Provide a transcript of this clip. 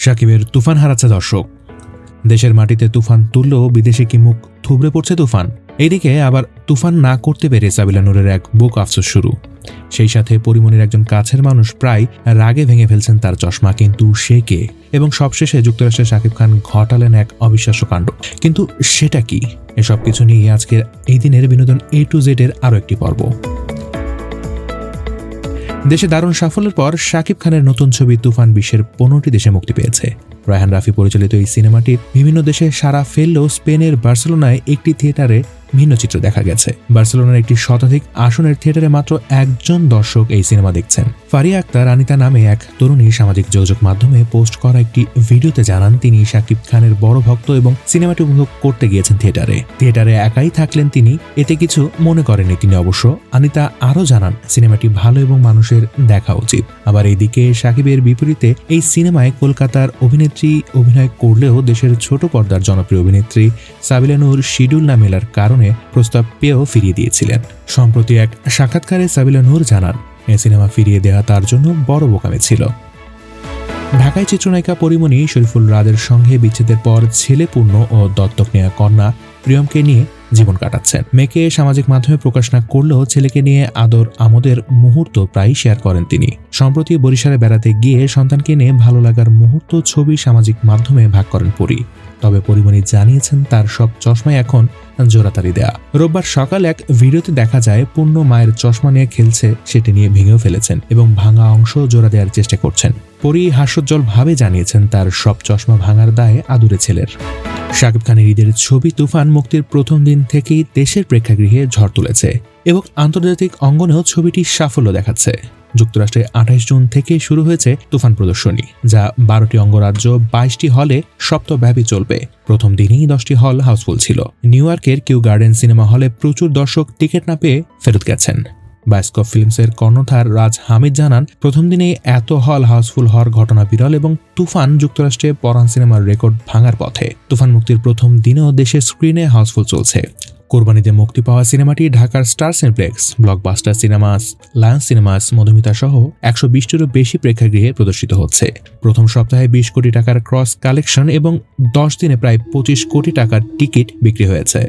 শাকিবের তুফান হারাচ্ছে দর্শক। দেশের মাটিতে তুফান তুললেও বিদেশে কি মুখ থুবড়ে পড়ছে তুফান। এইদিকে আবার তুফান না করতে পেরে সাবিলা নূরের এক বুক আফসোস শুরু। সেই সাথে পরিমণির একজন কাছের মানুষ প্রায় রাগে ভেঙে ফেলছেন তার চশমা, কিন্তু সে কে? এবং সবশেষে যুক্তরাষ্ট্রের শাকিব খান ঘটালেন এক অবিশ্বাস্য কাণ্ড, কিন্তু সেটা কি? এসব কিছু নিয়ে আজকের এই দিনের বিনোদন A to Z এর আরও একটি পর্ব। দেশে দারুণ সাফল্যের পর শাকিব খানের নতুন ছবি তুফান বিশ্বের 15টি দেশে মুক্তি পেয়েছে। রায়হান রাফি পরিচালিত এই সিনেমাটির বিভিন্ন দেশে সাড়া ফেললেও স্পেনের বার্সেলোনায় একটি থিয়েটারে ভিন্ন চিত্র দেখা গেছে। বার্সেলোনার একটি শতাধিক আসনের থিয়েটারে মাত্র একজন দর্শক এই সিনেমা দেখছেন। ফারিয়া আক্তার আনিতা নামে এক তরুণী সামাজিক যোগাযোগ মাধ্যমে পোস্ট করা একটি ভিডিওতে জানান তিনি শাকিব খানের বড় ভক্ত এবং সিনেমাটি উপভোগ করতে গিয়েছেন থিয়েটারে একাই থাকলেন তিনি, এতে কিছু মনে করেননি তিনি অবশ্য। আনিতা আরও জানান সিনেমাটি ভালো এবং মানুষের দেখা উচিত। আবার এইদিকে শাকিবের বিপরীতে এই সিনেমায় কলকাতার অভিনেত্রী অভিনয় করলেও দেশের ছোট পর্দার জনপ্রিয় অভিনেত্রী সাবিলা নূর শিডিউল না মেলার কারণে প্রস্তাব পেয়েও ফিরিয়ে দিয়েছিলেন। সম্প্রতি এক সাক্ষাৎকারে সাবিলা নূর জানান এই সিনেমা ফিরিয়ে দেওয়া তার জন্য বড় বোকামি ছিল। ঢাকায় চিত্রনায়িকা পরিমণি শরীফুল রাদের সঙ্গে বিচ্ছেদের পর ছেলে পূর্ণ ও দত্তক নেওয়া কন্যা প্রিয়মকে নিয়ে জীবন কাটাচ্ছেন। মেয়েকে সামাজিক মাধ্যমে প্রকাশ না করলেও ছেলেকে নিয়ে আদর আমোদের মুহূর্ত প্রায় শেয়ার করেন তিনি। সম্প্রতি বরিশালে বেড়াতে গিয়ে সন্তানকে নিয়ে ভালো লাগার মুহূর্ত ছবি সামাজিক মাধ্যমে ভাগ করেন পরি। তবে পরিমণি জানিয়েছেন তার সব চশমায় এখন জোড়াতালি দেয়া। রোববার সকাল এক ভিডিওতে দেখা যায় পূর্ণ মায়ের চশমা নিয়ে খেলছে, সেটি নিয়ে ভেঙেও ফেলেছেন এবং ভাঙা অংশ জোড়া দেওয়ার চেষ্টা করছেন। পরি হাস্যোজ্জ্বল ভাবে জানিয়েছেন তার সব চশমা ভাঙার দায়ে আদুরে ছেলের। শাকিব খানের ঈদের ছবি তুফান মুক্তির প্রথম দিন থেকেই দেশের প্রেক্ষাগৃহে ঝড় তুলেছে এবং আন্তর্জাতিক অঙ্গনেও ছবিটি সাফল্য দেখাচ্ছে। যুক্তরাষ্ট্রে 28 জুন থেকে শুরু হয়েছে তুফান প্রদর্শনী, যা 12টি অঙ্গরাজ্য 22টি হলে সপ্তাহব্যাপী চলবে। প্রথম দিনেই 10টি হল হাউসফুল ছিল। নিউ ইয়র্কের কিউ গার্ডেন সিনেমা হলে প্রচুর দর্শক টিকিট না পেয়ে ফেরত গেছেন। বায়োস্কোপ ফিল্মসের কর্ণধার রাজ হামিদ জানান প্রথম দিনেই এত হল হাউসফুল হওয়ার ঘটনা বিরল এবং তুফান যুক্তরাষ্ট্রে পরান সিনেমার রেকর্ড ভাঙার পথে। তুফান মুক্তির প্রথম দিনেও দেশের স্ক্রিনে হাউসফুল চলছে। কোরবানিতে মুক্তি পাওয়া সিনেমাটি ঢাকার star cineplex, blockbuster cinemas, Lions cinemas, Madhumita সহ 120টিরও বেশি প্রেক্ষাগৃহে প্রদর্শিত হচ্ছে। প্রথম সপ্তাহে 20 কোটি টাকার ক্রস কালেকশন এবং 10 দিনে প্রায় 25 কোটি টাকার টিকিট বিক্রি হয়েছে।